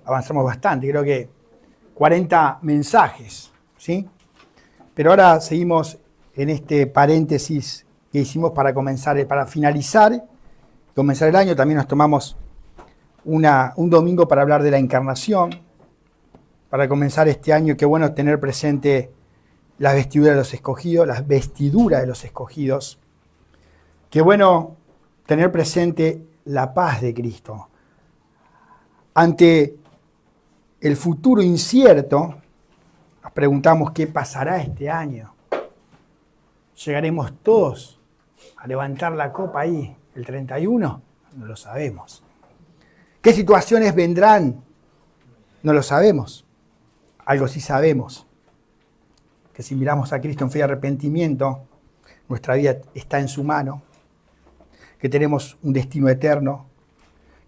avanzamos bastante, creo que 40 mensajes, ¿sí? Pero ahora seguimos en este paréntesis que hicimos para finalizar, comenzar el año. También nos tomamos un domingo para hablar de la encarnación, para comenzar este año. Qué bueno tener presente las vestiduras de los escogidos, Qué bueno tener presente la paz de Cristo. Ante el futuro incierto, nos preguntamos qué pasará este año. ¿Llegaremos todos a levantar la copa ahí el 31? No lo sabemos. ¿Qué situaciones vendrán? No lo sabemos. Algo sí sabemos, que si miramos a Cristo en fe y arrepentimiento, nuestra vida está en su mano, que tenemos un destino eterno,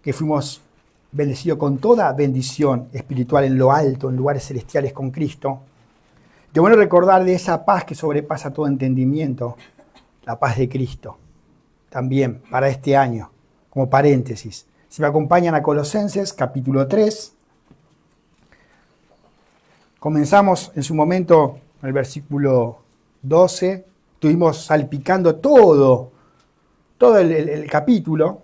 que fuimos bendecidos con toda bendición espiritual en lo alto, en lugares celestiales con Cristo. Qué bueno recordar de esa paz que sobrepasa todo entendimiento, la paz de Cristo, también para este año, como paréntesis. Si me acompañan a Colosenses, capítulo 3, comenzamos en su momento en el versículo 12, estuvimos salpicando todo el capítulo,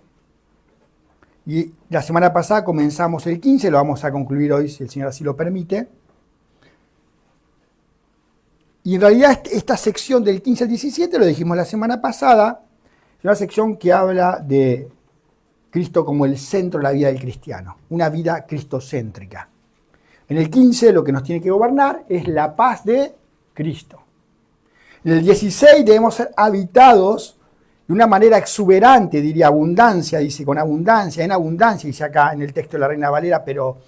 y la semana pasada comenzamos el 15, lo vamos a concluir hoy si el Señor así lo permite. Y en realidad esta sección del 15 al 17, lo dijimos la semana pasada, es una sección que habla de Cristo como el centro de la vida del cristiano, una vida cristocéntrica. En el 15 lo que nos tiene que gobernar es la paz de Cristo. En el 16 debemos ser habitados de una manera exuberante, diría abundancia, dice con abundancia, en abundancia, dice acá en el texto de la Reina Valera, pero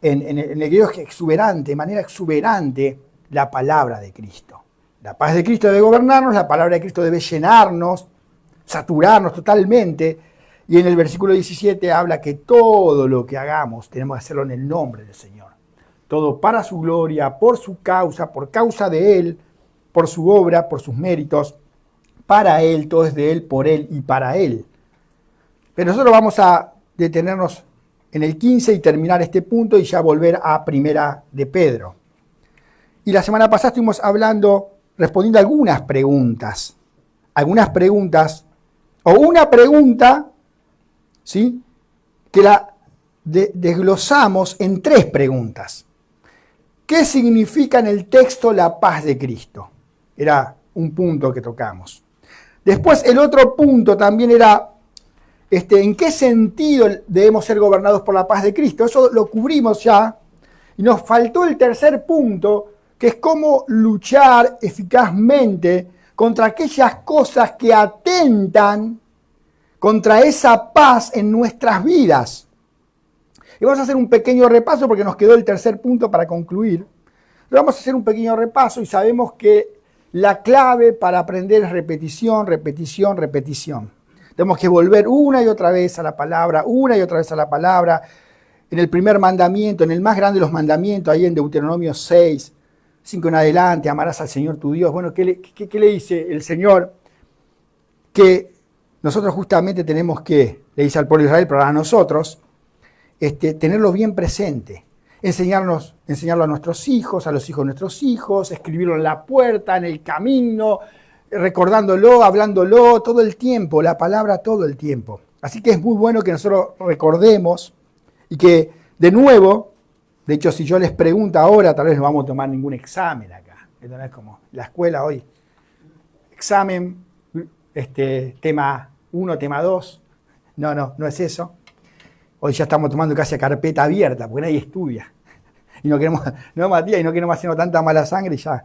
en el griego es exuberante, de manera exuberante, la palabra de Cristo. La paz de Cristo debe gobernarnos, la palabra de Cristo debe llenarnos, saturarnos totalmente. Y en el versículo 17 habla que todo lo que hagamos tenemos que hacerlo en el nombre del Señor. Todo para su gloria, por su causa, por causa de Él, por su obra, por sus méritos, para Él, todo es de Él, por Él y para Él. Pero nosotros vamos a detenernos en el 15 y terminar este punto y ya volver a Primera de Pedro. Y la semana pasada estuvimos respondiendo algunas preguntas, o una pregunta, ¿sí?, que la desglosamos en 3 preguntas. ¿Qué significa en el texto la paz de Cristo? Era un punto que tocamos. Después el otro punto también era ¿en qué sentido debemos ser gobernados por la paz de Cristo? Eso lo cubrimos ya. Y nos faltó el tercer punto, que es cómo luchar eficazmente contra aquellas cosas que atentan contra esa paz en nuestras vidas. Y vamos a hacer un pequeño repaso porque nos quedó el tercer punto para concluir. Vamos a hacer un pequeño repaso y sabemos que la clave para aprender es repetición, repetición, repetición. Tenemos que volver una y otra vez a la palabra, En el primer mandamiento, en el más grande de los mandamientos, ahí en Deuteronomio 6, 5 en adelante, amarás al Señor tu Dios. Bueno, ¿qué le dice el Señor? Que nosotros justamente tenemos que, le dice al pueblo de Israel, pero a nosotros, tenerlo bien presente. Enseñarlo a nuestros hijos, a los hijos de nuestros hijos, escribirlo en la puerta, en el camino, recordándolo, hablándolo todo el tiempo, la palabra todo el tiempo. Así que es muy bueno que nosotros recordemos y que, de nuevo, de hecho, si yo les pregunto ahora, tal vez no vamos a tomar ningún examen acá. Esto no es como la escuela hoy. Examen, tema 1, tema 2. No es eso. Hoy ya estamos tomando casi a carpeta abierta, porque nadie estudia. Y no queremos, Matías, y no queremos hacernos tanta mala sangre y ya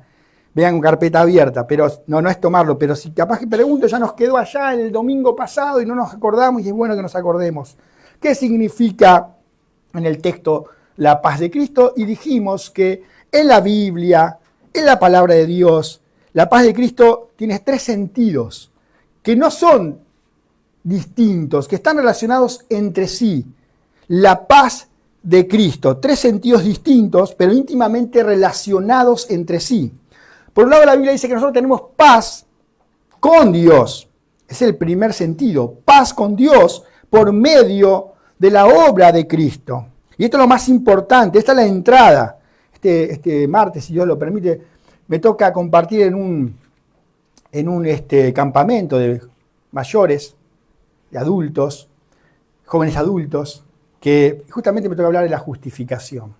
vean con carpeta abierta. Pero no es tomarlo. Pero si capaz que pregunto, ya nos quedó allá el domingo pasado y no nos acordamos, y es bueno que nos acordemos. ¿Qué significa en el texto la paz de Cristo? Y dijimos que en la Biblia, en la palabra de Dios, la paz de Cristo tiene 3 sentidos que no son distintos, que están relacionados entre sí. La paz de Cristo, 3 sentidos distintos, pero íntimamente relacionados entre sí. Por un lado, la Biblia dice que nosotros tenemos paz con Dios. Es el primer sentido, paz con Dios por medio de la obra de Cristo. Y esto es lo más importante, esta es la entrada. Este martes, si Dios lo permite, me toca compartir en un campamento de mayores, de adultos, jóvenes adultos, que justamente me toca hablar de la justificación.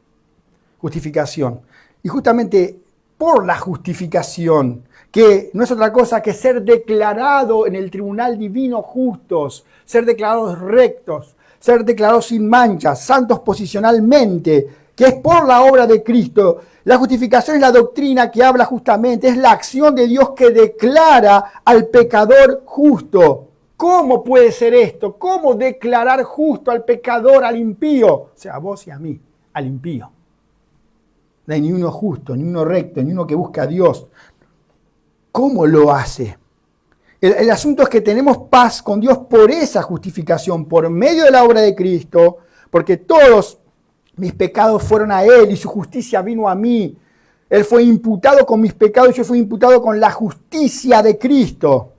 Justificación. Y justamente por la justificación, que no es otra cosa que ser declarado en el tribunal divino justos, ser declarados rectos, ser declarados sin manchas, santos posicionalmente, que es por la obra de Cristo. La justificación es la doctrina que habla justamente, es la acción de Dios que declara al pecador justo. ¿Cómo puede ser esto? ¿Cómo declarar justo al pecador, al impío? O sea, a vos y a mí, al impío. No hay ni uno justo, ni uno recto, ni uno que busca a Dios. ¿Cómo lo hace? El asunto es que tenemos paz con Dios por esa justificación, por medio de la obra de Cristo, porque todos mis pecados fueron a Él y su justicia vino a mí. Él fue imputado con mis pecados y yo fui imputado con la justicia de Cristo.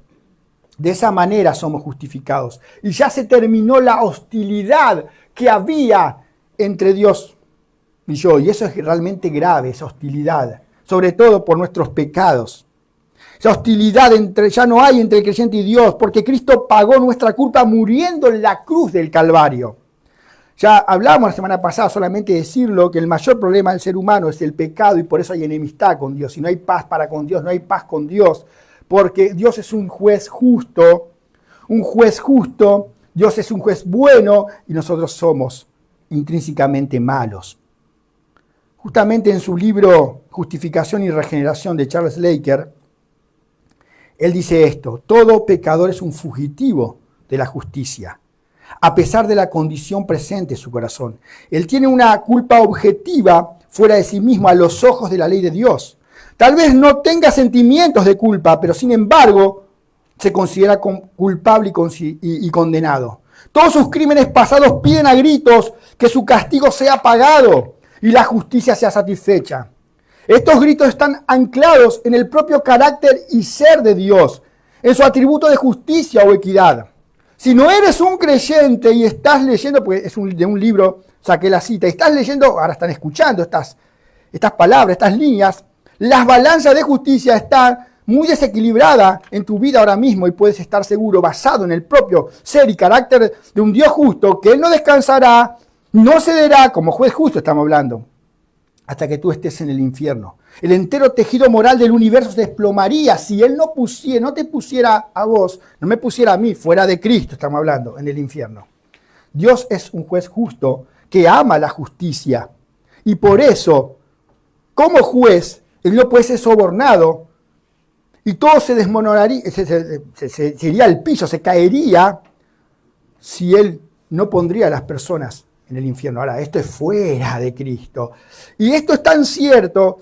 De esa manera somos justificados. Y ya se terminó la hostilidad que había entre Dios y yo. Y eso es realmente grave, esa hostilidad. Sobre todo por nuestros pecados. Esa hostilidad ya no hay entre el creyente y Dios, porque Cristo pagó nuestra culpa muriendo en la cruz del Calvario. Ya hablamos la semana pasada, solamente decirlo, que el mayor problema del ser humano es el pecado y por eso hay enemistad con Dios. Si no hay paz para con Dios, no hay paz con Dios, porque Dios es un juez justo, Dios es un juez bueno y nosotros somos intrínsecamente malos. Justamente en su libro Justificación y Regeneración de Charles Laker, él dice esto: todo pecador es un fugitivo de la justicia, a pesar de la condición presente en su corazón. Él tiene una culpa objetiva fuera de sí mismo a los ojos de la ley de Dios. Tal vez no tenga sentimientos de culpa, pero sin embargo se considera culpable y condenado. Todos sus crímenes pasados piden a gritos que su castigo sea pagado y la justicia sea satisfecha. Estos gritos están anclados en el propio carácter y ser de Dios, en su atributo de justicia o equidad. Si no eres un creyente y estás leyendo, porque es de un libro, saqué la cita, y estás leyendo, ahora están escuchando estas palabras, estas líneas, las balanzas de justicia están muy desequilibradas en tu vida ahora mismo y puedes estar seguro, basado en el propio ser y carácter de un Dios justo, que Él no descansará, no cederá, como juez justo estamos hablando, hasta que tú estés en el infierno. El entero tejido moral del universo se desplomaría si Él no te pusiera a vos, no me pusiera a mí, fuera de Cristo estamos hablando, en el infierno. Dios es un juez justo que ama la justicia. Y por eso, como juez, Él no puede ser sobornado y todo se desmoronaría, se iría al piso, se caería si Él no pondría a las personas en el infierno. Ahora, esto es fuera de Cristo. Y esto es tan cierto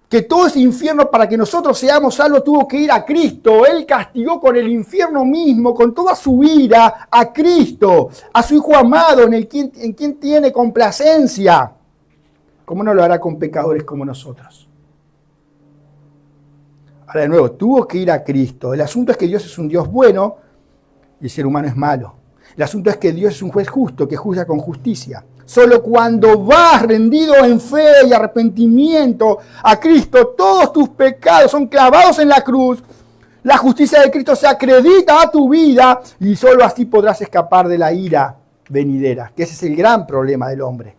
que todo ese infierno, para que nosotros seamos salvos, tuvo que ir a Cristo. Él castigó con el infierno mismo, con toda su ira, a Cristo, a su Hijo amado, en quien tiene complacencia. ¿Cómo no lo hará con pecadores como nosotros? Ahora, de nuevo, tuvo que ir a Cristo. El asunto es que Dios es un Dios bueno y el ser humano es malo. El asunto es que Dios es un juez justo, que juzga con justicia. Solo cuando vas rendido en fe y arrepentimiento a Cristo, todos tus pecados son clavados en la cruz, la justicia de Cristo se acredita a tu vida y solo así podrás escapar de la ira venidera, que ese es el gran problema del hombre.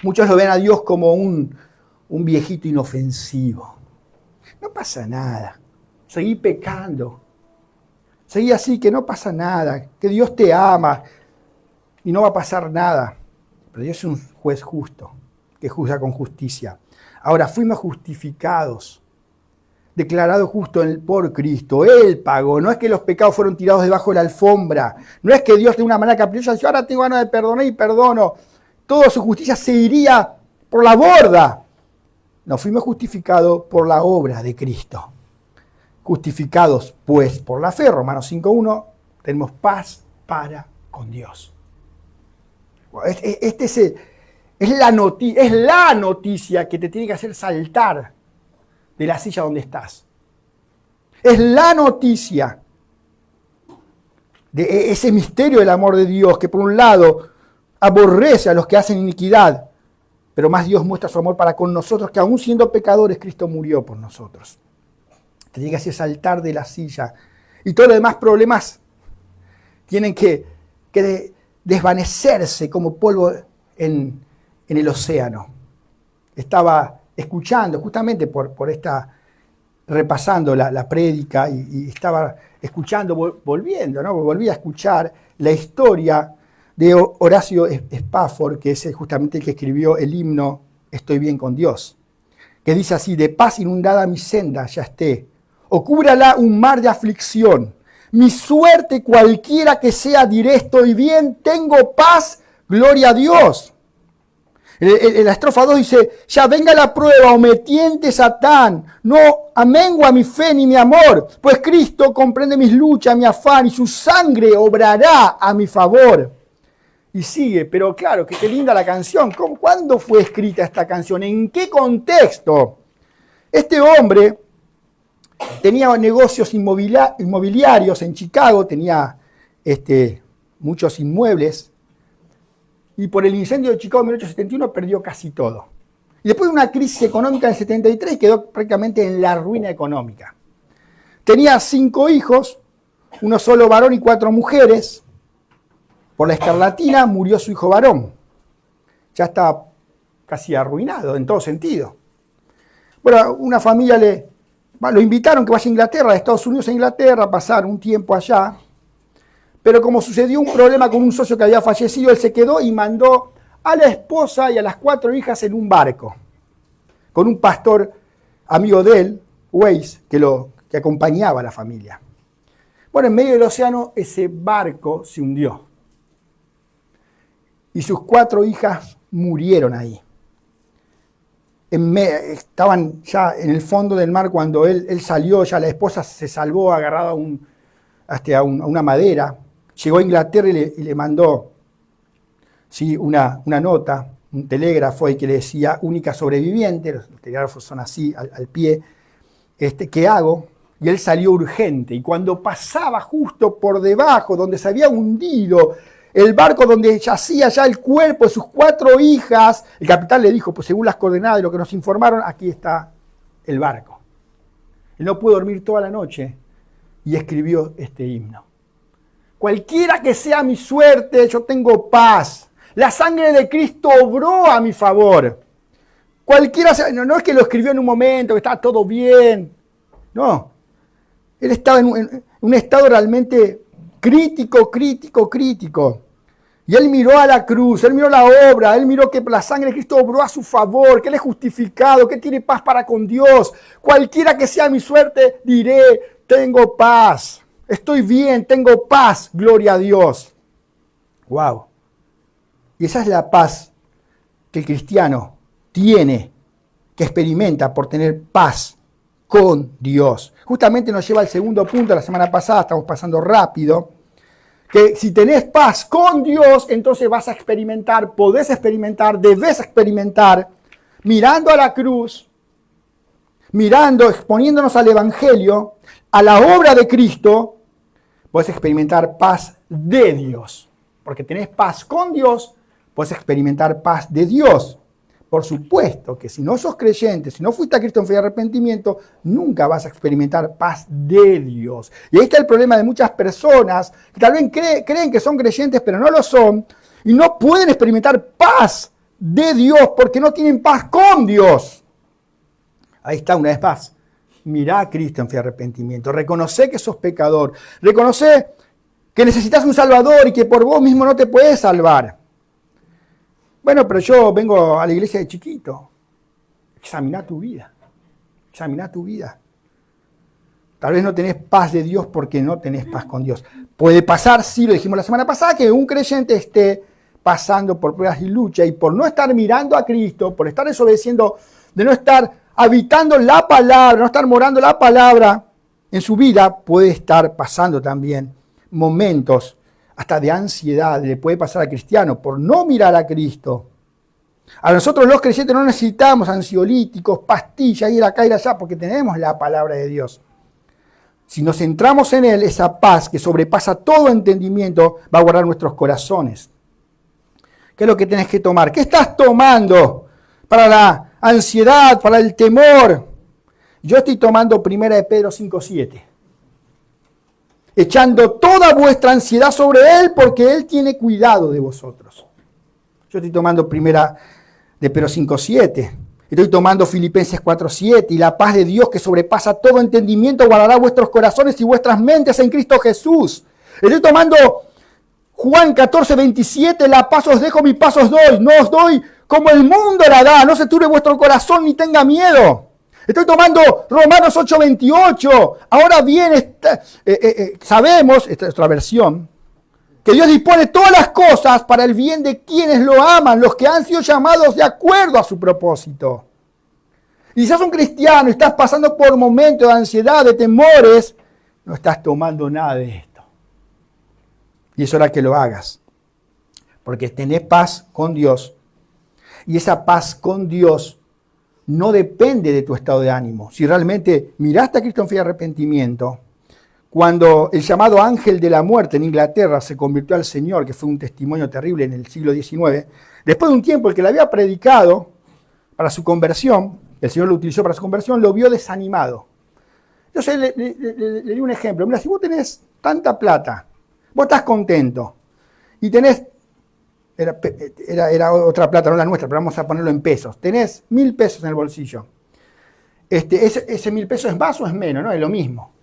Muchos lo ven a Dios como un viejito inofensivo. No pasa nada, seguí pecando. Seguí así, que no pasa nada, que Dios te ama y no va a pasar nada. Pero Dios es un juez justo, que juzga con justicia. Ahora, fuimos justificados, declarados justos por Cristo. Él pagó. No es que los pecados fueron tirados debajo de la alfombra. No es que Dios de una manera caprichosa dice, ahora tengo ganas de perdonar y perdono. Toda su justicia se iría por la borda. No, fuimos justificados por la obra de Cristo. Justificados, pues, por la fe, Romanos 5.1, tenemos paz para con Dios. Es la noticia que te tiene que hacer saltar de la silla donde estás. Es la noticia de ese misterio del amor de Dios, que por un lado aborrece a los que hacen iniquidad, pero más Dios muestra su amor para con nosotros, que aún siendo pecadores, Cristo murió por nosotros. Te llega así a saltar de la silla. Y todos los demás problemas tienen que desvanecerse como polvo en el océano. Estaba escuchando, justamente por esta, repasando la prédica, y estaba escuchando, volviendo, ¿no? Volví a escuchar la historia de Horacio Spafford, que es justamente el que escribió el himno Estoy bien con Dios, que dice así: de paz inundada mi senda ya esté, o cúbrala un mar de aflicción. Mi suerte cualquiera que sea, diré estoy bien, tengo paz, gloria a Dios. En la estrofa 2 dice: ya venga la prueba o me tiente Satán, no amengua mi fe ni mi amor, pues Cristo comprende mis luchas, mi afán, y su sangre obrará a mi favor. Y sigue, pero claro, que qué linda la canción. ¿Cuándo fue escrita esta canción? ¿En qué contexto? Este hombre tenía negocios inmobiliarios en Chicago, tenía muchos inmuebles, y por el incendio de Chicago en 1871 perdió casi todo. Y después de una crisis económica en el 73 quedó prácticamente en la ruina económica. Tenía 5 hijos, uno solo varón y 4 mujeres. Por la escarlatina murió su hijo varón. Ya estaba casi arruinado en todo sentido. Bueno, una familia lo invitaron que vaya a Inglaterra, de Estados Unidos a Inglaterra, a pasar un tiempo allá. Pero como sucedió un problema con un socio que había fallecido, él se quedó y mandó a la esposa y a las 4 hijas en un barco, con un pastor amigo de él, Weiss, que acompañaba a la familia. Bueno, en medio del océano ese barco se hundió. Y sus 4 hijas murieron ahí. Estaban ya en el fondo del mar cuando él salió, ya la esposa se salvó agarrada a una madera. Llegó a Inglaterra y le mandó una nota, un telégrafo ahí que le decía: única sobreviviente, los telégrafos son así al pie, ¿qué hago? Y él salió urgente, y cuando pasaba justo por debajo, donde se había hundido el barco, donde yacía ya el cuerpo de sus 4 hijas, el capitán le dijo: pues según las coordenadas de lo que nos informaron, aquí está el barco. Él no pudo dormir toda la noche y escribió este himno. Cualquiera que sea mi suerte, yo tengo paz. La sangre de Cristo obró a mi favor. Cualquiera sea, no es que lo escribió en un momento, que estaba todo bien. No. Él estaba en un estado realmente crítico. Y él miró a la cruz, él miró la obra, él miró que la sangre de Cristo obró a su favor, que él es justificado, que tiene paz para con Dios. Cualquiera que sea mi suerte, diré, tengo paz. Estoy bien, tengo paz, gloria a Dios. Wow. Y esa es la paz que el cristiano tiene, que experimenta por tener paz con Dios. Justamente nos lleva al segundo punto. La semana pasada estamos pasando rápido. Que si tenés paz con Dios, entonces vas a experimentar, podés experimentar, debes experimentar, mirando a la cruz, exponiéndonos al Evangelio, a la obra de Cristo, podés experimentar paz de Dios. Porque tenés paz con Dios, podés experimentar paz de Dios. Por supuesto que si no sos creyente, si no fuiste a Cristo en fe y arrepentimiento, nunca vas a experimentar paz de Dios. Y ahí está el problema de muchas personas que tal vez creen que son creyentes, pero no lo son, y no pueden experimentar paz de Dios porque no tienen paz con Dios. Ahí está una vez más. Mirá a Cristo en fe y arrepentimiento. Reconoce que sos pecador. Reconoce que necesitas un Salvador y que por vos mismo no te puedes salvar. Bueno, pero yo vengo a la iglesia de chiquito. Examina tu vida. Examina tu vida. Tal vez no tenés paz de Dios porque no tenés paz con Dios. Puede pasar, sí, lo dijimos la semana pasada, que un creyente esté pasando por pruebas y lucha y por no estar mirando a Cristo, por estar desobedeciendo, de no estar habitando la palabra, no estar morando la palabra en su vida, puede estar pasando también momentos hasta de ansiedad, le puede pasar al cristiano por no mirar a Cristo. A nosotros los creyentes no necesitamos ansiolíticos, pastillas, ir acá, ir allá, porque tenemos la palabra de Dios. Si nos centramos en Él, esa paz que sobrepasa todo entendimiento va a guardar nuestros corazones. ¿Qué es lo que tenés que tomar? ¿Qué estás tomando para la ansiedad, para el temor? Yo estoy tomando 1 de Pedro 5:7. Echando toda vuestra ansiedad sobre Él, porque Él tiene cuidado de vosotros. Yo estoy tomando 1 de Pedro 5:7. Estoy tomando Filipenses 4:7. Y la paz de Dios que sobrepasa todo entendimiento guardará vuestros corazones y vuestras mentes en Cristo Jesús. Estoy tomando Juan 14:27. La paz os dejo, mi paz os doy. No os doy como el mundo la da. No se turbe vuestro corazón ni tenga miedo. Estoy tomando Romanos 8:28. Ahora bien, sabemos, esta es otra versión, que Dios dispone todas las cosas para el bien de quienes lo aman, los que han sido llamados de acuerdo a su propósito. Y si sos un cristiano y estás pasando por momentos de ansiedad, de temores, no estás tomando nada de esto. Y es hora que lo hagas, porque tenés paz con Dios. Y esa paz con Dios no depende de tu estado de ánimo. Si realmente miraste a Cristo en fe y arrepentimiento, cuando el llamado ángel de la muerte en Inglaterra se convirtió al Señor, que fue un testimonio terrible en el siglo XIX, después de un tiempo el que le había predicado para su conversión, el Señor lo utilizó para su conversión, lo vio desanimado. Entonces le di un ejemplo. Mira, si vos tenés tanta plata, vos estás contento y tenés, era otra plata, no la nuestra, pero vamos a ponerlo en pesos. Tenés 1.000 pesos en el bolsillo. Ese 1.000 pesos es más o es menos, ¿no? Es lo mismo.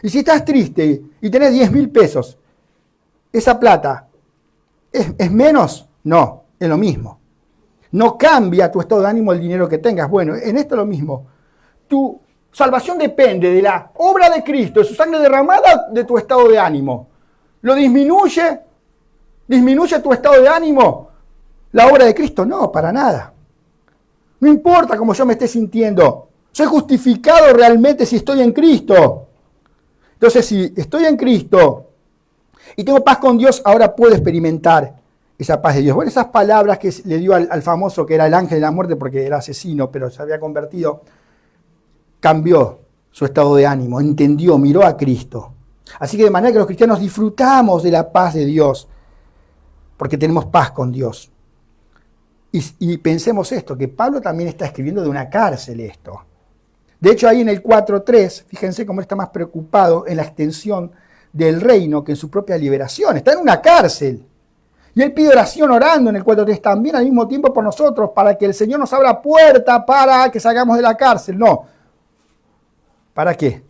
Y si estás triste y tenés 10.000 pesos, ¿esa plata es menos? No, es lo mismo. No cambia tu estado de ánimo el dinero que tengas. Bueno, en esto es lo mismo. Tu salvación depende de la obra de Cristo, de su sangre derramada, de tu estado de ánimo. ¿Lo disminuye? ¿Disminuye tu estado de ánimo la obra de Cristo? No, para nada. No importa cómo yo me esté sintiendo. Soy justificado realmente si estoy en Cristo. Entonces, si estoy en Cristo y tengo paz con Dios, ahora puedo experimentar esa paz de Dios. Bueno, esas palabras que le dio al famoso, que era el ángel de la muerte, porque era asesino, pero se había convertido, cambió su estado de ánimo, entendió, miró a Cristo. Así que de manera que los cristianos disfrutamos de la paz de Dios, porque tenemos paz con Dios. Y pensemos esto, que Pablo también está escribiendo de una cárcel esto. De hecho, ahí en el 4:3, fíjense cómo está más preocupado en la extensión del reino que en su propia liberación. Está en una cárcel. Y él pide oración orando en el 4:3 también al mismo tiempo por nosotros, para que el Señor nos abra puerta para que salgamos de la cárcel. No. ¿Para qué?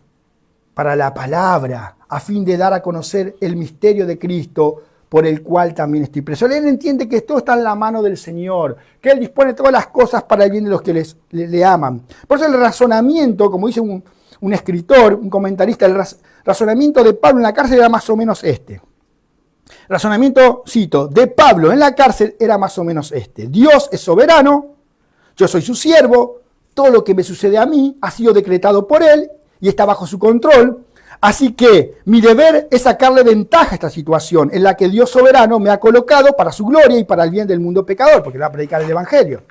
Para la palabra, a fin de dar a conocer el misterio de Cristo, por el cual también estoy preso. Él entiende que todo está en la mano del Señor, que Él dispone todas las cosas para el bien de los que le aman. Por eso el razonamiento, como dice un escritor, un comentarista, el razonamiento de Pablo en la cárcel era más o menos este. Razonamiento, cito, de Pablo en la cárcel era más o menos este. Dios es soberano, yo soy su siervo, todo lo que me sucede a mí ha sido decretado por Él y está bajo su control. Así que mi deber es sacarle ventaja a esta situación en la que Dios soberano me ha colocado para su gloria y para el bien del mundo pecador, porque le va a predicar el Evangelio.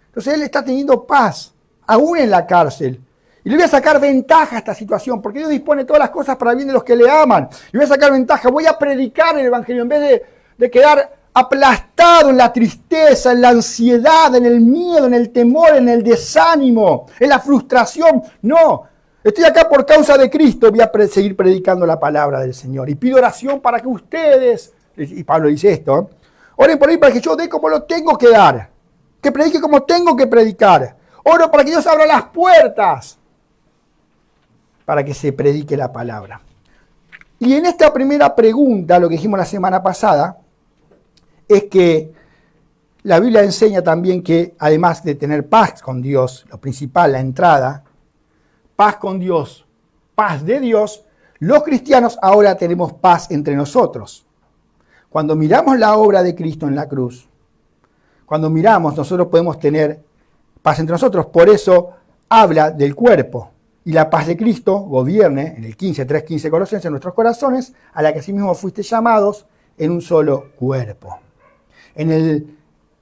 Entonces él está teniendo paz, aún en la cárcel. Y le voy a sacar ventaja a esta situación, porque Dios dispone todas las cosas para el bien de los que le aman. Le voy a sacar ventaja, voy a predicar el Evangelio en vez de quedar aplastado en la tristeza, en la ansiedad, en el miedo, en el temor, en el desánimo, en la frustración. No. Estoy acá por causa de Cristo, voy a seguir predicando la palabra del Señor. Y pido oración para que ustedes, y Pablo dice esto, oren por mí para que yo dé como lo tengo que dar, que predique como tengo que predicar. Oro para que Dios abra las puertas para que se predique la palabra. Y en esta primera pregunta, lo que dijimos la semana pasada, es que la Biblia enseña también que además de tener paz con Dios, lo principal, la entrada, paz con Dios, paz de Dios, los cristianos ahora tenemos paz entre nosotros. Cuando miramos la obra de Cristo en la cruz, cuando miramos, nosotros podemos tener paz entre nosotros. Por eso habla del cuerpo. Y la paz de Cristo gobierne, en el 3:15 Colosenses, en nuestros corazones, a la que asimismo fuiste llamados en un solo cuerpo.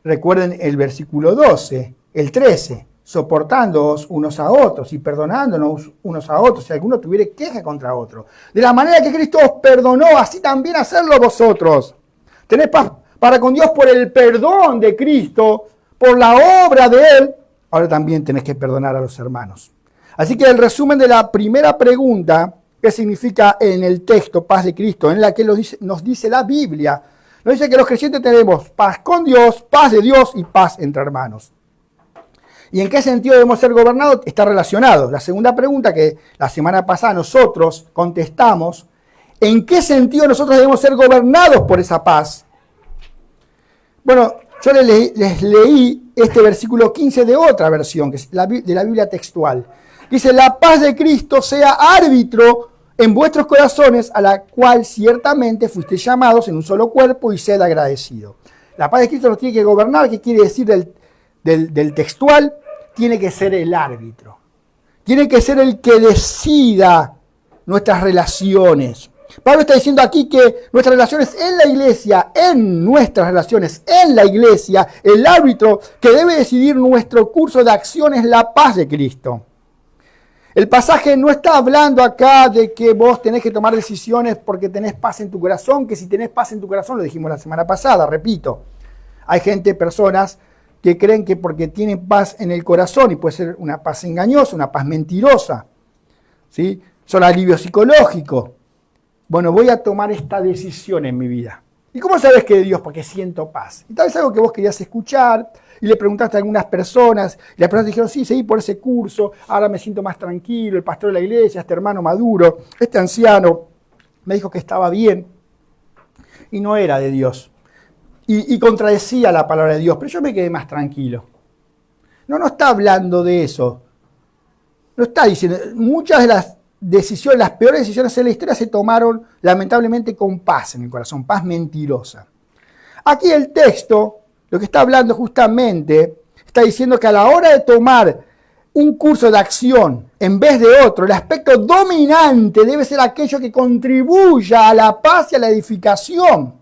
Recuerden el versículo 12, el 13. Soportándoos unos a otros y perdonándonos unos a otros, si alguno tuviera queja contra otro. De la manera que Cristo os perdonó, así también hacerlo vosotros. Tenés paz para con Dios por el perdón de Cristo, por la obra de Él, ahora también tenés que perdonar a los hermanos. Así que el resumen de la primera pregunta, ¿qué significa en el texto paz de Cristo? En la que nos dice la Biblia. Nos dice que los creyentes tenemos paz con Dios, paz de Dios y paz entre hermanos. ¿Y en qué sentido debemos ser gobernados? Está relacionado. La segunda pregunta que la semana pasada nosotros contestamos, ¿en qué sentido nosotros debemos ser gobernados por esa paz? Bueno, yo les leí este versículo 15 de otra versión, que es de la Biblia textual. Dice, la paz de Cristo sea árbitro en vuestros corazones, a la cual ciertamente fuisteis llamados en un solo cuerpo, y sed agradecido. La paz de Cristo nos tiene que gobernar. ¿Qué quiere decir del textual? Tiene que ser el árbitro. Tiene que ser el que decida nuestras relaciones. Pablo está diciendo aquí que nuestras relaciones en la iglesia, el árbitro que debe decidir nuestro curso de acción es la paz de Cristo. El pasaje no está hablando acá de que vos tenés que tomar decisiones porque tenés paz en tu corazón, que si tenés paz en tu corazón, lo dijimos la semana pasada, repito. Hay gente, personas que creen que porque tienen paz en el corazón, y puede ser una paz engañosa, una paz mentirosa, ¿sí? Son alivio psicológico. Bueno, voy a tomar esta decisión en mi vida. ¿Y cómo sabes que de Dios? Porque siento paz. Y tal vez algo que vos querías escuchar, y le preguntaste a algunas personas, y las personas dijeron, sí, seguí por ese curso, ahora me siento más tranquilo, el pastor de la iglesia, este hermano maduro, este anciano, me dijo que estaba bien, y no era de Dios. Y contradecía la palabra de Dios, pero yo me quedé más tranquilo. No está hablando de eso. No está diciendo, muchas de las decisiones, las peores decisiones en la historia se tomaron lamentablemente con paz en el corazón, paz mentirosa. Aquí el texto, lo que está hablando justamente, está diciendo que a la hora de tomar un curso de acción en vez de otro, el aspecto dominante debe ser aquello que contribuya a la paz y a la edificación.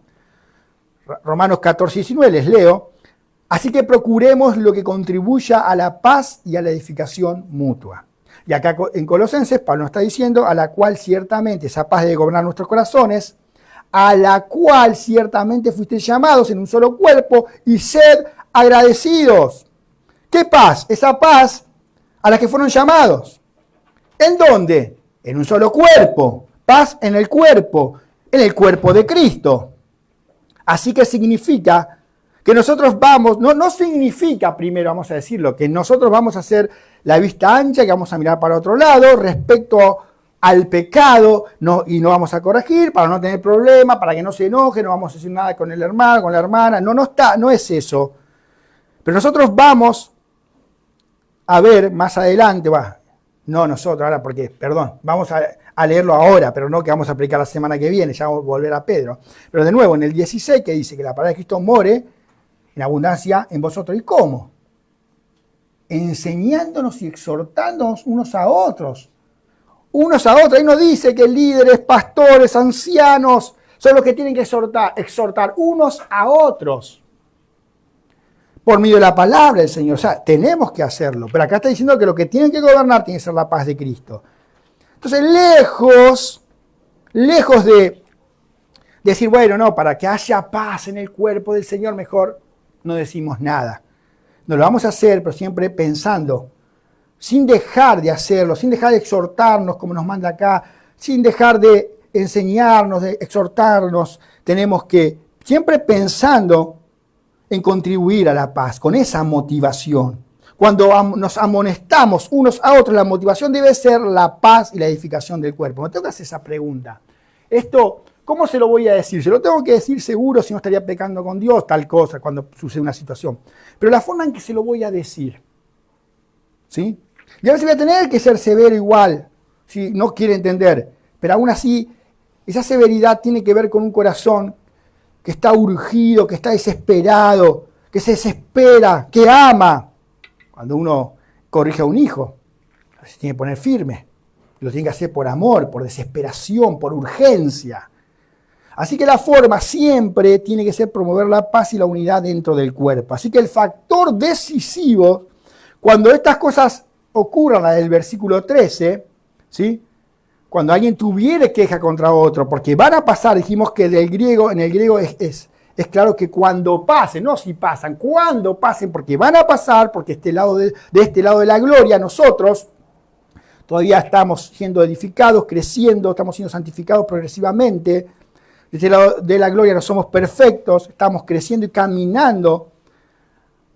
Romanos 14, 19, les leo. Así que procuremos lo que contribuya a la paz y a la edificación mutua. Y acá en Colosenses, Pablo nos está diciendo, a la cual ciertamente, esa paz debe gobernar nuestros corazones, a la cual ciertamente fuisteis llamados en un solo cuerpo, y sed agradecidos. ¿Qué paz? Esa paz a la que fueron llamados. ¿En dónde? En un solo cuerpo. Paz en el cuerpo de Cristo. Así que significa que nosotros vamos, no significa, primero vamos a decirlo, que nosotros vamos a hacer la vista ancha, que vamos a mirar para otro lado respecto al pecado, y no vamos a corregir para no tener problemas, para que no se enoje, no vamos a decir nada con el hermano, con la hermana, no es eso. Pero nosotros vamos a ver más adelante, ahora porque, vamos a leerlo ahora, pero no que vamos a aplicar la semana que viene, ya vamos a volver a Pedro. Pero de nuevo, en el 16 que dice que la palabra de Cristo more en abundancia en vosotros. ¿Y cómo? Enseñándonos y exhortándonos unos a otros. Ahí no dice que líderes, pastores, ancianos son los que tienen que exhortar unos a otros. Por medio de la palabra del Señor. O sea, tenemos que hacerlo. Pero acá está diciendo que lo que tienen que gobernar tiene que ser la paz de Cristo. Entonces, lejos de decir, para que haya paz en el cuerpo del Señor, mejor no decimos nada. No lo vamos a hacer, pero siempre pensando, sin dejar de hacerlo, sin dejar de exhortarnos como nos manda acá, sin dejar de enseñarnos, de exhortarnos, tenemos que, siempre pensando en contribuir a la paz, con esa motivación. Cuando nos amonestamos unos a otros, la motivación debe ser la paz y la edificación del cuerpo. Me tengo que hacer esa pregunta. Esto, ¿cómo se lo voy a decir? Se lo tengo que decir seguro, si no estaría pecando con Dios, tal cosa, cuando sucede una situación. Pero la forma en que se lo voy a decir, ¿sí? Y a veces voy a tener que ser severo igual, si no quiere entender. Pero aún así, esa severidad tiene que ver con un corazón que está urgido, que está desesperado, que se desespera, que ama. Cuando uno corrige a un hijo, se tiene que poner firme. Lo tiene que hacer por amor, por desesperación, por urgencia. Así que la forma siempre tiene que ser promover la paz y la unidad dentro del cuerpo. Así que el factor decisivo, cuando estas cosas ocurran, la del versículo 13, ¿sí? Cuando alguien tuviere queja contra otro, porque van a pasar, dijimos que en el griego es es claro que cuando pasen, no si pasan, cuando pasen, porque van a pasar, porque de este lado de la gloria nosotros todavía estamos siendo edificados, creciendo, estamos siendo santificados progresivamente. De este lado de la gloria no somos perfectos, estamos creciendo y caminando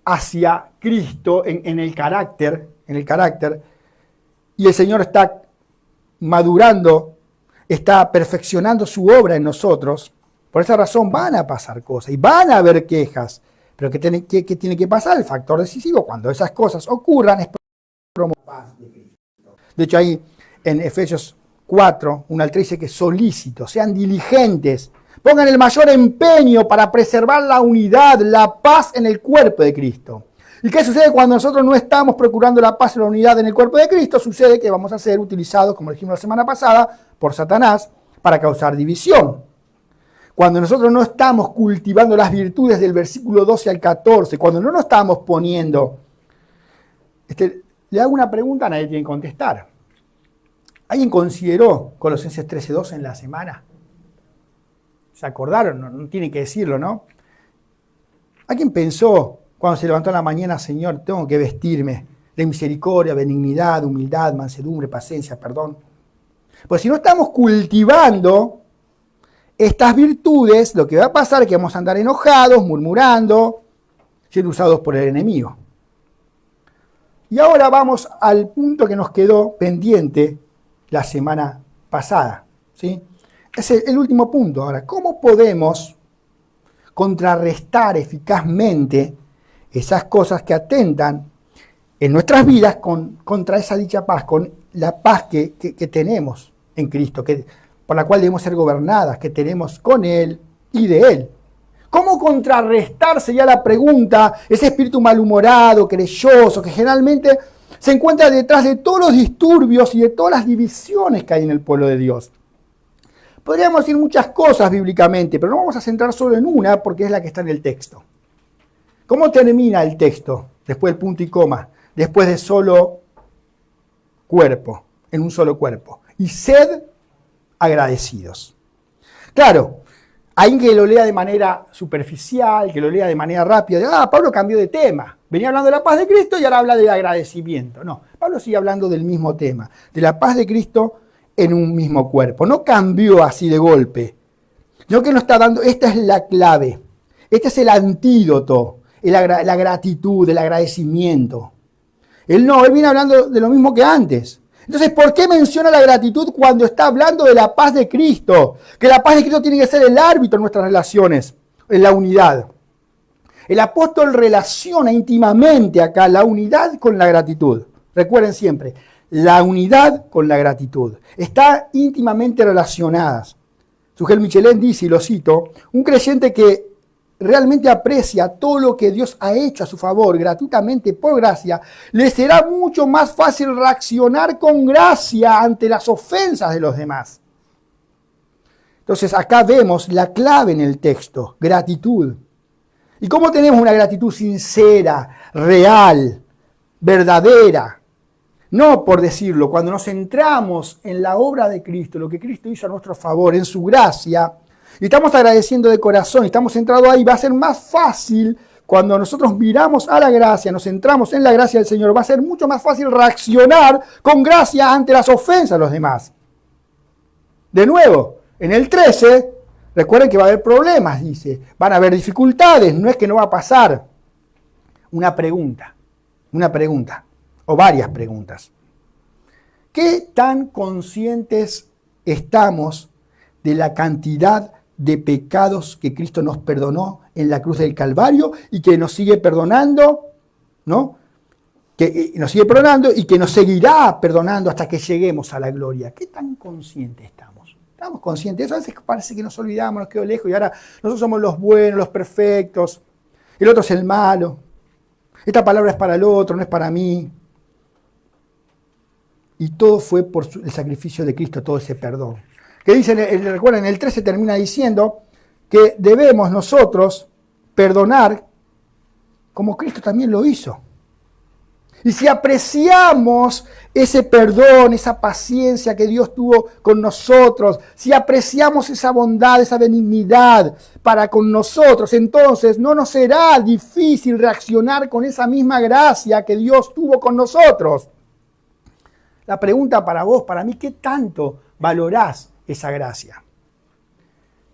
hacia Cristo en el carácter, y el Señor está madurando, está perfeccionando su obra en nosotros. Por esa razón van a pasar cosas y van a haber quejas. Pero ¿qué tiene que pasar? El factor decisivo, cuando esas cosas ocurran, es promover paz de Cristo. De hecho, ahí en Efesios 4, 1 al 3 dice que solícitos, sean diligentes, pongan el mayor empeño para preservar la unidad, la paz en el cuerpo de Cristo. ¿Y qué sucede cuando nosotros no estamos procurando la paz y la unidad en el cuerpo de Cristo? Sucede que vamos a ser utilizados, como dijimos la semana pasada, por Satanás para causar división. Cuando nosotros no estamos cultivando las virtudes del versículo 12 al 14, cuando no nos estamos poniendo... le hago una pregunta, nadie tiene que contestar. ¿Alguien consideró Colosenses 13:2 en la semana? ¿Se acordaron? No tiene que decirlo, ¿no? ¿Alguien pensó cuando se levantó en la mañana, Señor, tengo que vestirme de misericordia, benignidad, humildad, mansedumbre, paciencia, perdón? Pues si no estamos cultivando estas virtudes, lo que va a pasar es que vamos a andar enojados, murmurando, siendo usados por el enemigo. Y ahora vamos al punto que nos quedó pendiente la semana pasada, ¿sí? Es el último punto. Ahora, ¿cómo podemos contrarrestar eficazmente esas cosas que atentan en nuestras vidas contra esa dicha paz, con la paz que tenemos en Cristo, por la cual debemos ser gobernadas, que tenemos con Él y de Él? ¿Cómo contrarrestar, sería la pregunta, ese espíritu malhumorado, querelloso, que generalmente se encuentra detrás de todos los disturbios y de todas las divisiones que hay en el pueblo de Dios? Podríamos decir muchas cosas bíblicamente, pero no vamos a centrar solo en una porque es la que está en el texto. ¿Cómo termina el texto? Después del punto y coma, después de solo cuerpo, en un solo cuerpo. Y sed agradecidos. Claro, hay que lo lea de manera superficial, que lo lea de manera rápida. Pablo cambió de tema. Venía hablando de la paz de Cristo y ahora habla del agradecimiento. No, Pablo sigue hablando del mismo tema, de la paz de Cristo en un mismo cuerpo. No cambió así de golpe. Sino que nos está dando, esta es la clave. Este es el antídoto, la gratitud, el agradecimiento. Él viene hablando de lo mismo que antes. Entonces, ¿por qué menciona la gratitud cuando está hablando de la paz de Cristo? Que la paz de Cristo tiene que ser el árbitro en nuestras relaciones, en la unidad. El apóstol relaciona íntimamente acá la unidad con la gratitud. Recuerden siempre, la unidad con la gratitud. Están íntimamente relacionadas. Sugel Michelén dice, y lo cito, un creyente que realmente aprecia todo lo que Dios ha hecho a su favor, gratuitamente, por gracia, le será mucho más fácil reaccionar con gracia ante las ofensas de los demás. Entonces acá vemos la clave en el texto, gratitud. ¿Y cómo tenemos una gratitud sincera, real, verdadera? No por decirlo, cuando nos centramos en la obra de Cristo, lo que Cristo hizo a nuestro favor, en su gracia, y estamos agradeciendo de corazón, y estamos centrados ahí, va a ser más fácil cuando nosotros miramos a la gracia, nos centramos en la gracia del Señor, va a ser mucho más fácil reaccionar con gracia ante las ofensas de los demás. De nuevo, en el 13, recuerden que va a haber problemas, dice, van a haber dificultades, no es que no va a pasar. Una pregunta, o varias preguntas. ¿Qué tan conscientes estamos de la cantidad de pecados que Cristo nos perdonó en la cruz del Calvario y que nos sigue perdonando, ¿no? Que nos sigue perdonando y que nos seguirá perdonando hasta que lleguemos a la gloria? ¿Qué tan conscientes estamos? ¿Estamos conscientes? Eso a veces parece que nos olvidamos, nos quedó lejos y ahora nosotros somos los buenos, los perfectos, el otro es el malo, esta palabra es para el otro, no es para mí. Y todo fue por el sacrificio de Cristo, todo ese perdón. Que dice, recuerden, el 13 termina diciendo que debemos nosotros perdonar como Cristo también lo hizo. Y si apreciamos ese perdón, esa paciencia que Dios tuvo con nosotros, si apreciamos esa bondad, esa benignidad para con nosotros, entonces no nos será difícil reaccionar con esa misma gracia que Dios tuvo con nosotros. La pregunta para vos, para mí, ¿qué tanto valorás esa gracia?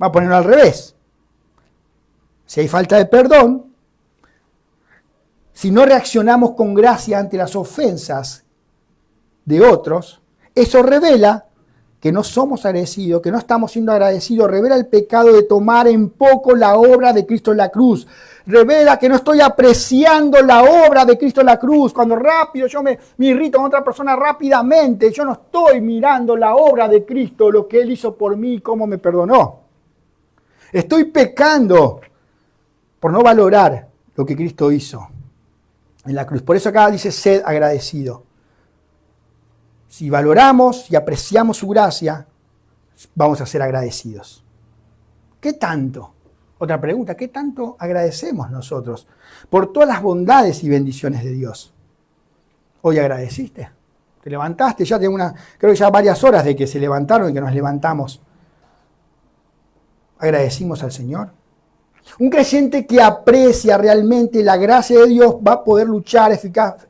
Va a ponerlo al revés. Si hay falta de perdón, si no reaccionamos con gracia ante las ofensas de otros, eso revela que no somos agradecidos, que no estamos siendo agradecidos, revela el pecado de tomar en poco la obra de Cristo en la cruz, revela que no estoy apreciando la obra de Cristo en la cruz, cuando rápido yo me irrito con otra persona rápidamente, yo no estoy mirando la obra de Cristo, lo que Él hizo por mí, cómo me perdonó. Estoy pecando por no valorar lo que Cristo hizo en la cruz. Por eso acá dice, sed agradecido. Si valoramos y apreciamos su gracia, vamos a ser agradecidos. ¿Qué tanto? Otra pregunta, ¿qué tanto agradecemos nosotros por todas las bondades y bendiciones de Dios? ¿Hoy agradeciste? ¿Te levantaste? Ya tengo creo que ya varias horas de que se levantaron y que nos levantamos. ¿Agradecimos al Señor? Un creyente que aprecia realmente la gracia de Dios va a poder luchar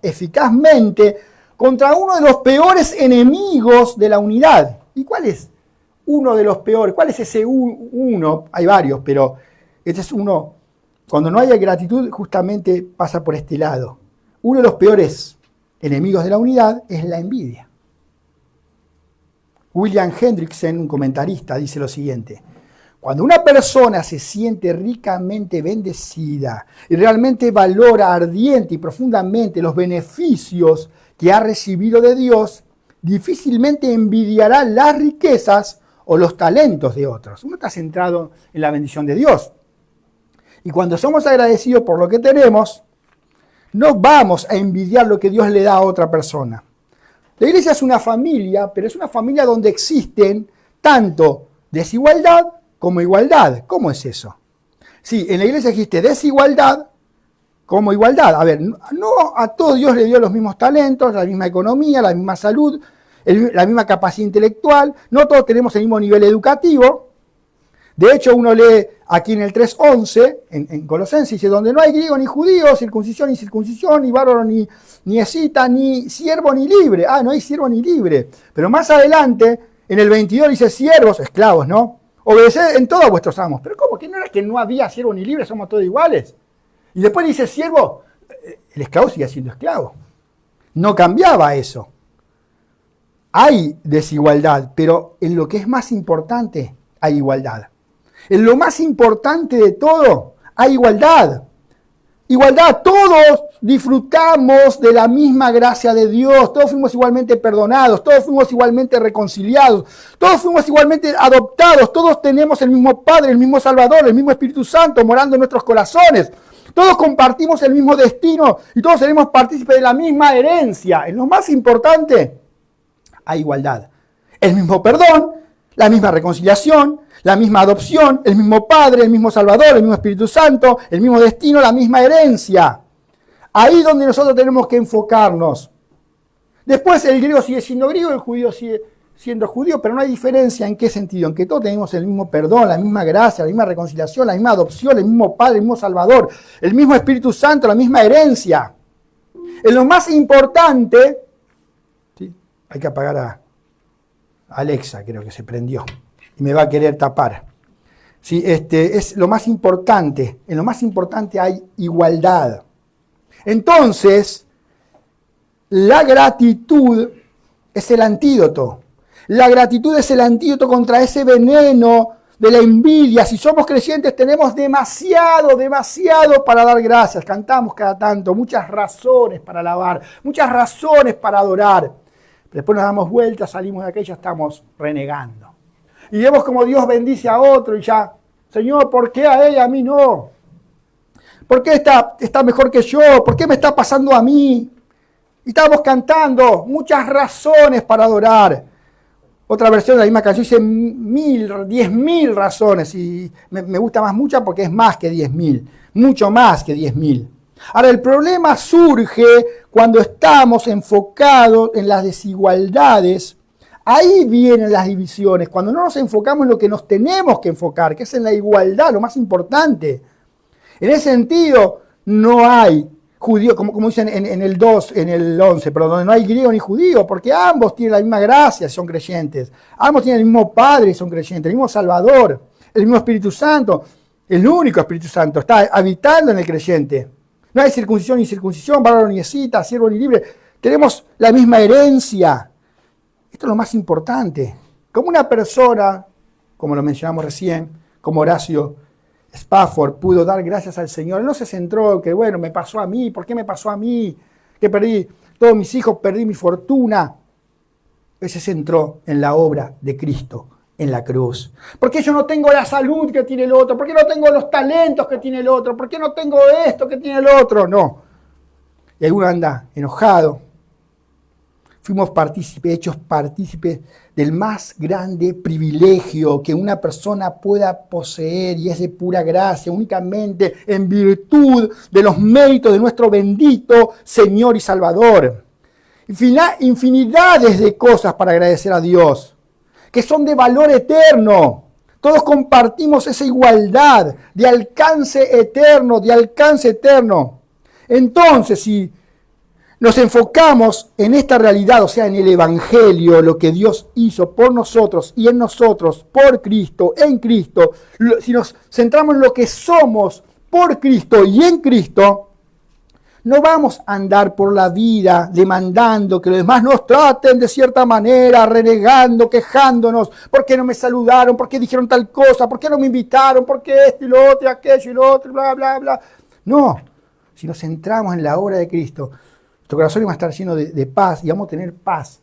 eficazmente contra uno de los peores enemigos de la unidad. ¿Y cuál es uno de los peores? ¿Cuál es ese uno? Hay varios, pero este es uno. Cuando no haya gratitud, justamente pasa por este lado. Uno de los peores enemigos de la unidad es la envidia. William Hendrickson, un comentarista, dice lo siguiente: cuando una persona se siente ricamente bendecida y realmente valora ardiente y profundamente los beneficios que ha recibido de Dios, difícilmente envidiará las riquezas o los talentos de otros. Uno está centrado en la bendición de Dios. Y cuando somos agradecidos por lo que tenemos, no vamos a envidiar lo que Dios le da a otra persona. La iglesia es una familia, pero es una familia donde existen tanto desigualdad como igualdad. ¿Cómo es eso? Sí, en la iglesia existe desigualdad como igualdad. A ver, no a todos Dios le dio los mismos talentos, la misma economía, la misma salud, la misma capacidad intelectual. No todos tenemos el mismo nivel educativo. De hecho, uno lee aquí en el 3:11, en Colosenses, dice, donde no hay griego ni judío, circuncisión ni circuncisión, ni bárbaro ni escita, ni siervo ni libre. Ah, no hay siervo ni libre. Pero más adelante, en el 22 dice siervos, esclavos, ¿no? Obedeced en todo a vuestros amos. Pero ¿cómo? ¿Que no era que no había siervo ni libre? Somos todos iguales. Y después dice siervo, el esclavo sigue siendo esclavo. No cambiaba eso. Hay desigualdad, pero en lo que es más importante hay igualdad. En lo más importante de todo hay igualdad. Igualdad, todos disfrutamos de la misma gracia de Dios, todos fuimos igualmente perdonados, todos fuimos igualmente reconciliados, todos fuimos igualmente adoptados, todos tenemos el mismo Padre, el mismo Salvador, el mismo Espíritu Santo morando en nuestros corazones. Todos compartimos el mismo destino y todos seremos partícipes de la misma herencia. En lo más importante, hay igualdad. El mismo perdón, la misma reconciliación, la misma adopción, el mismo Padre, el mismo Salvador, el mismo Espíritu Santo, el mismo destino, la misma herencia. Ahí donde nosotros tenemos que enfocarnos. Después el griego sigue siendo griego, el judío sigue siendo judío, pero no hay diferencia en qué sentido, en que todos tenemos el mismo perdón, la misma gracia, la misma reconciliación, la misma adopción, el mismo Padre, el mismo Salvador, el mismo Espíritu Santo, la misma herencia. En lo más importante, ¿sí? Hay que apagar a Alexa, creo que se prendió y me va a querer tapar. ¿Sí? Es lo más importante, en lo más importante hay igualdad. Entonces, la gratitud es el antídoto. La gratitud es el antídoto contra ese veneno de la envidia. Si somos creyentes tenemos demasiado para dar gracias. Cantamos cada tanto, muchas razones para alabar, muchas razones para adorar. Después nos damos vueltas, salimos de aquí y ya estamos renegando. Y vemos como Dios bendice a otro y ya, Señor, ¿por qué a ella, a mí no? ¿Por qué está mejor que yo? ¿Por qué me está pasando a mí? Y estamos cantando muchas razones para adorar. Otra versión de la misma canción dice 10.000 razones. Y me gusta más muchas porque es más que 10.000. Mucho más que 10.000. Ahora, el problema surge cuando estamos enfocados en las desigualdades. Ahí vienen las divisiones, cuando no nos enfocamos en lo que nos tenemos que enfocar, que es en la igualdad, lo más importante. En ese sentido, no hay judío, como dicen en el 2, en el 11, pero donde no hay griego ni judío, porque ambos tienen la misma gracia y son creyentes. Ambos tienen el mismo Padre y son creyentes, el mismo Salvador, el mismo Espíritu Santo, el único Espíritu Santo está habitando en el creyente. No hay circuncisión ni incircuncisión, bárbaro ni escita, siervo ni libre. Tenemos la misma herencia. Esto es lo más importante. Como una persona, como lo mencionamos recién, como Horacio Spafford, pudo dar gracias al Señor. Él no se centró en que, bueno, me pasó a mí, ¿por qué me pasó a mí? Que perdí todos mis hijos, perdí mi fortuna. Él se centró en la obra de Cristo en la cruz. ¿Por qué yo no tengo la salud que tiene el otro? ¿Por qué no tengo los talentos que tiene el otro? ¿Por qué no tengo esto que tiene el otro? No. Y alguno anda enojado. Fuimos hechos partícipes del más grande privilegio que una persona pueda poseer, y es de pura gracia, únicamente en virtud de los méritos de nuestro bendito Señor y Salvador. Infinidades de cosas para agradecer a Dios, que son de valor eterno. Todos compartimos esa igualdad de alcance eterno, Entonces, si nos enfocamos en esta realidad, o sea, en el Evangelio, lo que Dios hizo por nosotros y en nosotros, por Cristo, en Cristo, si nos centramos en lo que somos por Cristo y en Cristo, no vamos a andar por la vida demandando que los demás nos traten de cierta manera, renegando, quejándonos, ¿por qué no me saludaron? ¿Por qué dijeron tal cosa? ¿Por qué no me invitaron? ¿Por qué esto y lo otro y aquello y lo otro? Bla, bla, bla. No, si nos centramos en la obra de Cristo, nuestro corazón va a estar lleno de paz y vamos a tener paz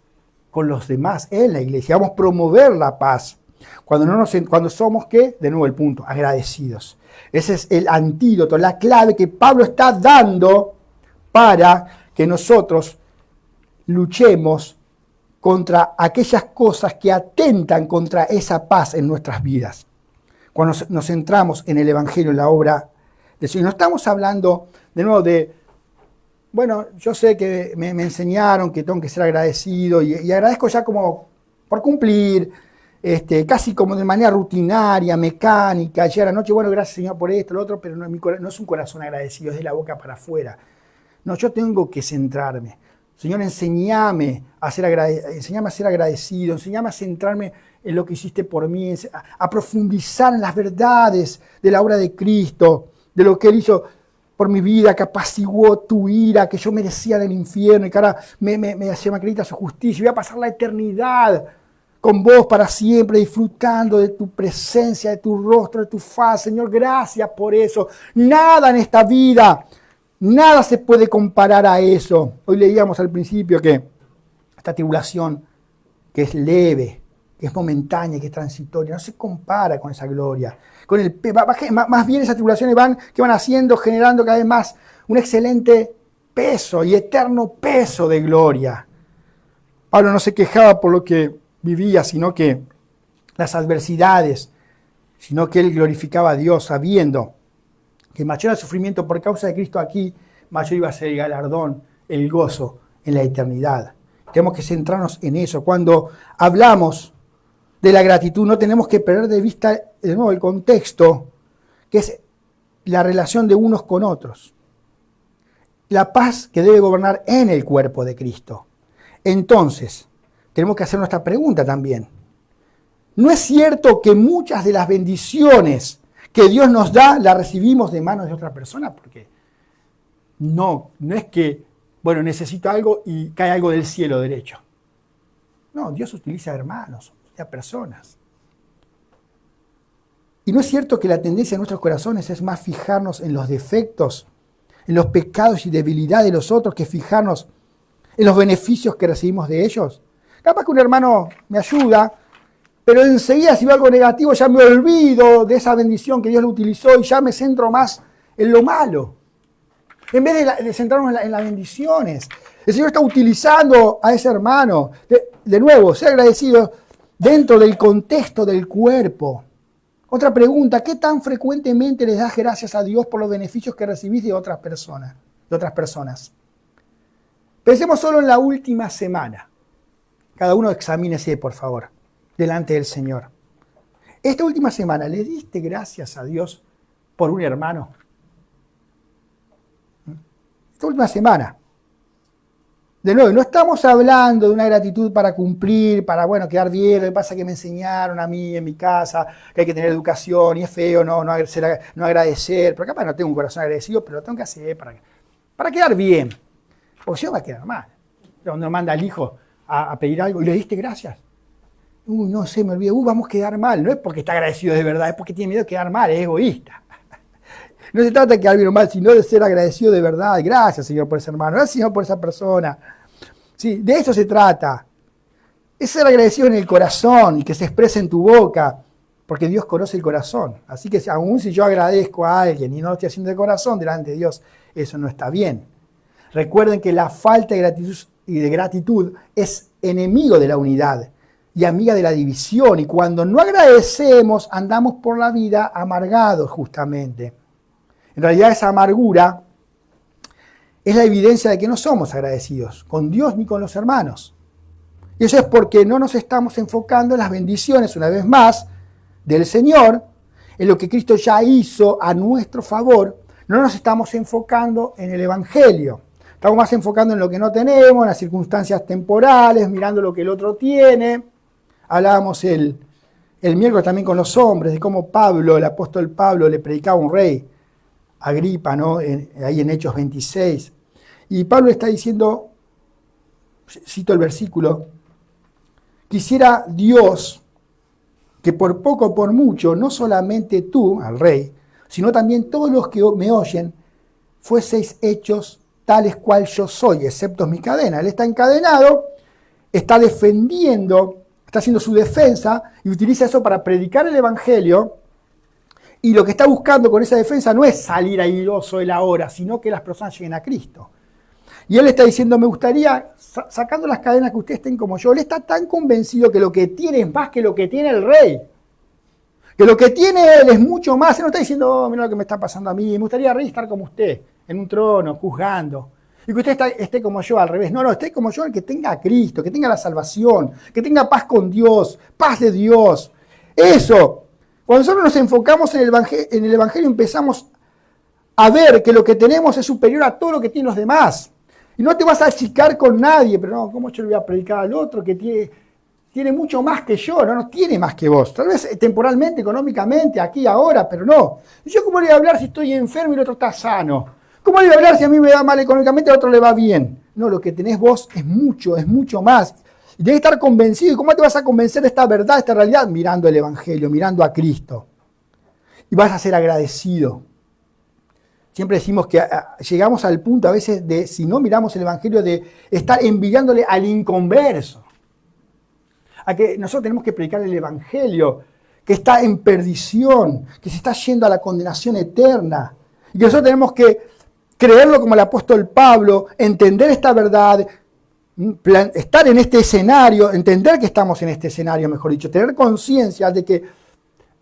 con los demás en la iglesia. Vamos a promover la paz. Cuando somos, ¿qué? De nuevo el punto, agradecidos. Ese es el antídoto, la clave que Pablo está dando para que nosotros luchemos contra aquellas cosas que atentan contra esa paz en nuestras vidas. Cuando nos centramos en el Evangelio, en la obra del Señor. No estamos hablando de nuevo de, bueno, yo sé que me enseñaron que tengo que ser agradecido y agradezco ya como por cumplir, casi como de manera rutinaria, mecánica, llegar a la noche, bueno, gracias Señor por esto, lo otro, pero no es un corazón agradecido, es de la boca para afuera. No, yo tengo que centrarme. Señor, enséñame a ser agradecido, enséñame a centrarme en lo que hiciste por mí, a profundizar en las verdades de la obra de Cristo, de lo que Él hizo por mi vida, que apaciguó tu ira, que yo merecía del infierno y que ahora se me acredita su justicia. Voy a pasar la eternidad con vos para siempre, disfrutando de tu presencia, de tu rostro, de tu faz. Señor, gracias por eso. Nada en esta vida, nada se puede comparar a eso. Hoy leíamos al principio que esta tribulación, que es leve, que es momentánea, que es transitoria, no se compara con esa gloria. Más bien esas tribulaciones van haciendo, generando cada vez más un excelente peso y eterno peso de gloria. Pablo no se quejaba por lo que vivía, sino que las adversidades, sino que él glorificaba a Dios sabiendo que mayor el sufrimiento por causa de Cristo aquí, mayor iba a ser el galardón, el gozo en la eternidad. Tenemos que centrarnos en eso. Cuando hablamos de la gratitud, no tenemos que perder de vista de nuevo el contexto, que es la relación de unos con otros. La paz que debe gobernar en el cuerpo de Cristo. Entonces, tenemos que hacer nuestra pregunta también. ¿No es cierto que muchas de las bendiciones que Dios nos da las recibimos de manos de otra persona? Porque no es que, bueno, necesito algo y cae algo del cielo derecho. No, Dios utiliza hermanos, a personas. Y no es cierto que la tendencia de nuestros corazones es más fijarnos en los defectos, en los pecados y debilidades de los otros, que fijarnos en los beneficios que recibimos de ellos. Capaz que un hermano me ayuda, pero enseguida si veo algo negativo ya me olvido de esa bendición que Dios lo utilizó y ya me centro más en lo malo, en vez de centrarnos en las bendiciones. El Señor está utilizando a ese hermano. De nuevo, ser agradecido dentro del contexto del cuerpo. Otra pregunta, ¿qué tan frecuentemente les das gracias a Dios por los beneficios que recibís de otras personas? de otras personas. Pensemos solo en la última semana. Cada uno examínese, por favor, delante del Señor. Esta última semana, ¿le diste gracias a Dios por un hermano? Esta última semana. De nuevo, no estamos hablando de una gratitud para cumplir, para, quedar bien. Lo que pasa es que me enseñaron a mí en mi casa que hay que tener educación y es feo no agradecer. Pero capaz no tengo un corazón agradecido, pero lo tengo que hacer para quedar bien. Porque si no va a quedar mal. Cuando manda al hijo a pedir algo y le diste gracias. No sé, me olvidé. Vamos a quedar mal. No es porque está agradecido de verdad, es porque tiene miedo de quedar mal, es egoísta. No se trata de quedar bien o mal, sino de ser agradecido de verdad. Gracias, Señor, por ese hermano. Gracias, Señor, por esa persona. Sí, de eso se trata. Es ser agradecido en el corazón y que se exprese en tu boca, porque Dios conoce el corazón. Así que aun si yo agradezco a alguien y no lo estoy haciendo de corazón delante de Dios, eso no está bien. Recuerden que la falta de gratitud es enemigo de la unidad y amiga de la división. Y cuando no agradecemos, andamos por la vida amargados justamente. En realidad esa amargura es la evidencia de que no somos agradecidos con Dios ni con los hermanos. Y eso es porque no nos estamos enfocando en las bendiciones, una vez más, del Señor, en lo que Cristo ya hizo a nuestro favor. No nos estamos enfocando en el Evangelio. Estamos más enfocando en lo que no tenemos, en las circunstancias temporales, mirando lo que el otro tiene. Hablábamos el miércoles también con los hombres de cómo Pablo, el apóstol Pablo, le predicaba a un rey, Agripa, ¿no? Ahí en Hechos 26. Y Pablo está diciendo, cito el versículo, quisiera Dios que por poco o por mucho, no solamente tú, al rey, sino también todos los que me oyen, fueseis hechos tales cual yo soy, excepto mi cadena. Él está encadenado, está defendiendo, está haciendo su defensa y utiliza eso para predicar el Evangelio. Y lo que está buscando con esa defensa no es salir airoso él ahora, sino que las personas lleguen a Cristo. Y él está diciendo, me gustaría, sacando las cadenas, que ustedes estén como yo. Él está tan convencido que lo que tiene es más que lo que tiene el rey. Que lo que tiene él es mucho más. Él no está diciendo, mira lo que me está pasando a mí. Me gustaría, rey, estar como usted, en un trono, juzgando. Y que usted esté como yo, al revés. No, esté como yo, el que tenga a Cristo, que tenga la salvación, que tenga paz con Dios, paz de Dios. Eso. Cuando nosotros nos enfocamos en el Evangelio, empezamos a ver que lo que tenemos es superior a todo lo que tienen los demás. Y no te vas a achicar con nadie, pero no, ¿cómo yo le voy a predicar al otro que tiene mucho más que yo? No tiene más que vos. Tal vez temporalmente, económicamente, aquí, ahora, pero no. ¿Y yo cómo le voy a hablar si estoy enfermo y el otro está sano? ¿Cómo le voy a hablar si a mí me va mal económicamente y al otro le va bien? No, lo que tenés vos es mucho más. Y tenés que estar convencido. ¿Y cómo te vas a convencer de esta verdad, de esta realidad? Mirando el Evangelio, mirando a Cristo. Y vas a ser agradecido. Siempre decimos que llegamos al punto a veces de, si no miramos el Evangelio, de estar envidiándole al inconverso. A que nosotros tenemos que predicar el Evangelio, que está en perdición, que se está yendo a la condenación eterna. Y que nosotros tenemos que creerlo como el apóstol Pablo, entender esta verdad, estar en este escenario, entender que estamos en este escenario, mejor dicho, tener conciencia de que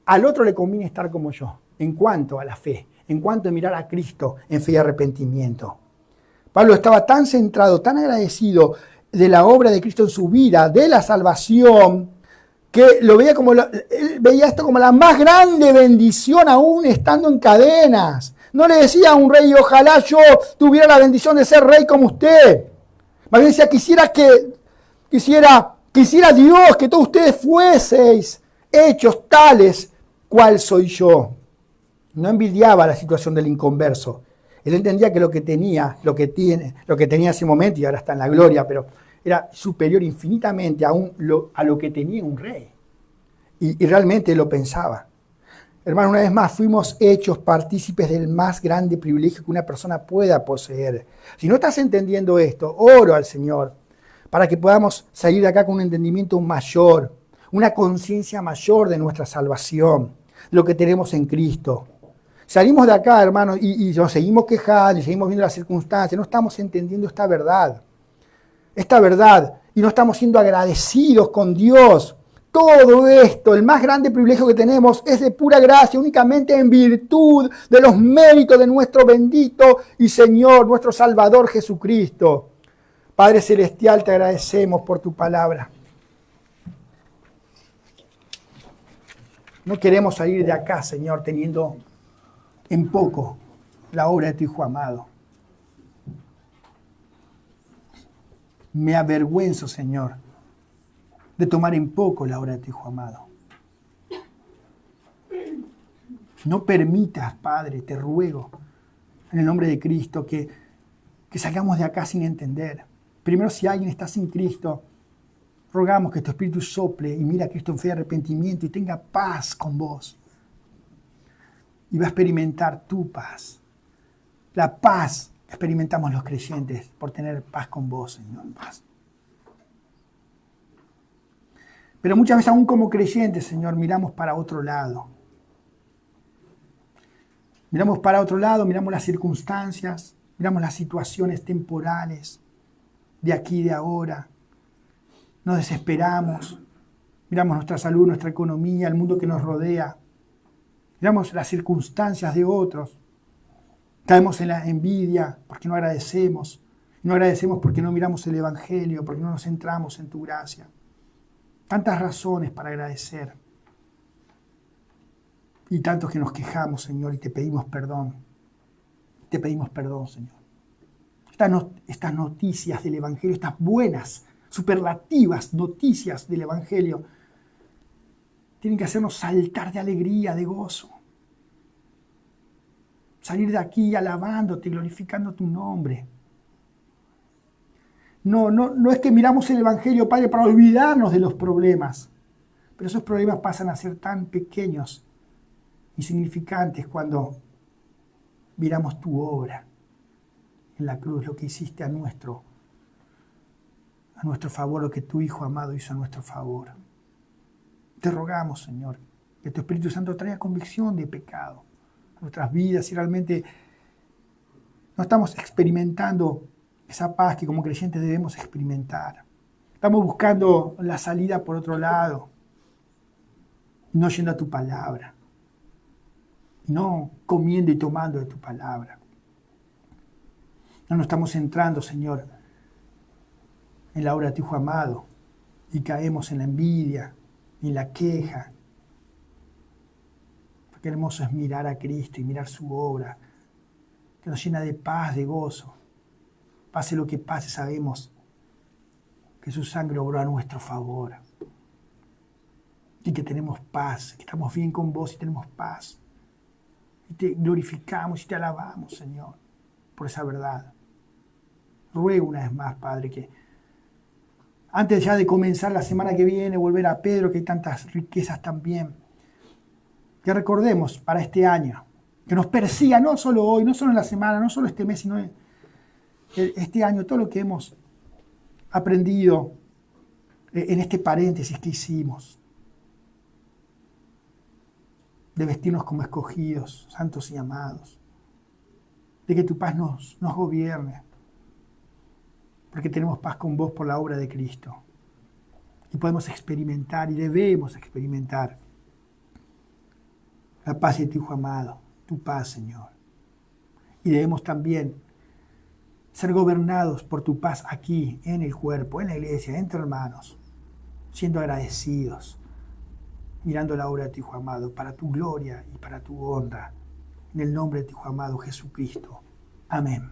al otro le conviene estar como yo, en cuanto a la fe, en cuanto a mirar a Cristo en fe y arrepentimiento. Pablo estaba tan centrado, tan agradecido de la obra de Cristo en su vida, de la salvación, que lo veía él veía esto como la más grande bendición aún estando en cadenas. No le decía a un rey, ojalá yo tuviera la bendición de ser rey como usted. Más bien decía, quisiera Dios que todos ustedes fueseis hechos tales cual soy yo. No envidiaba la situación del inconverso. Él entendía que lo que tenía en ese momento, y ahora está en la gloria, pero era superior infinitamente a lo que tenía un rey. Y realmente lo pensaba. Hermano, una vez más, fuimos hechos partícipes del más grande privilegio que una persona pueda poseer. Si no estás entendiendo esto, oro al Señor para que podamos salir de acá con un entendimiento mayor, una conciencia mayor de nuestra salvación, lo que tenemos en Cristo. Salimos de acá, hermano, y nos seguimos quejando, y seguimos viendo las circunstancias, no estamos entendiendo esta verdad, y no estamos siendo agradecidos con Dios todo esto, el más grande privilegio que tenemos, es de pura gracia, únicamente en virtud de los méritos de nuestro bendito y Señor, nuestro Salvador Jesucristo. Padre Celestial, te agradecemos por tu palabra. No queremos salir de acá, Señor, teniendo en poco la obra de tu Hijo amado. Me avergüenzo, Señor, de tomar en poco la obra de tu Hijo amado. No permitas, Padre, te ruego, en el nombre de Cristo, que salgamos de acá sin entender. Primero, si alguien está sin Cristo, rogamos que tu Espíritu sople y mira a Cristo en fe y arrepentimiento y tenga paz con vos. Y va a experimentar tu paz. La paz que experimentamos los creyentes por tener paz con vos, Señor. Paz. Pero muchas veces aún como creyentes, Señor, miramos para otro lado. Miramos para otro lado, miramos las circunstancias, miramos las situaciones temporales de aquí y de ahora. Nos desesperamos, miramos nuestra salud, nuestra economía, el mundo que nos rodea. Miramos las circunstancias de otros. Caemos en la envidia porque no agradecemos. No agradecemos porque no miramos el Evangelio, porque no nos centramos en tu gracia. Tantas razones para agradecer. Y tantos que nos quejamos, Señor, y te pedimos perdón. Te pedimos perdón, Señor. Estas noticias del Evangelio, estas buenas, superlativas noticias del Evangelio, tienen que hacernos saltar de alegría, de gozo. Salir de aquí alabándote, glorificando tu nombre. No es que miramos el Evangelio, Padre, para olvidarnos de los problemas. Pero esos problemas pasan a ser tan pequeños, insignificantes, cuando miramos tu obra en la cruz, lo que hiciste a nuestro favor, lo que tu Hijo amado hizo a nuestro favor. Te rogamos, Señor, que tu Espíritu Santo traiga convicción de pecado a nuestras vidas y realmente no estamos experimentando esa paz que como creyentes debemos experimentar. Estamos buscando la salida por otro lado, no yendo a tu palabra, no comiendo y tomando de tu palabra. No nos estamos centrando, Señor, en la obra de tu Hijo amado y caemos en la envidia, en la queja. Qué hermoso es mirar a Cristo y mirar su obra, que nos llena de paz, de gozo. Pase lo que pase, sabemos que su sangre obró a nuestro favor y que tenemos paz, que estamos bien con vos y tenemos paz. Y te glorificamos y te alabamos, Señor, por esa verdad. Ruego una vez más, Padre, que antes ya de comenzar la semana que viene, volver a Pedro, que hay tantas riquezas también, que recordemos para este año, que nos persiga no solo hoy, no solo en la semana, no solo este mes, sino este año, todo lo que hemos aprendido en este paréntesis que hicimos, de vestirnos como escogidos, santos y amados, de que tu paz nos gobierne, porque tenemos paz con vos por la obra de Cristo. Y podemos experimentar y debemos experimentar la paz de tu Hijo amado, tu paz, Señor. Y debemos también ser gobernados por tu paz aquí, en el cuerpo, en la iglesia, entre hermanos, siendo agradecidos, mirando la obra de tu Hijo amado, para tu gloria y para tu honra. En el nombre de tu Hijo amado Jesucristo. Amén.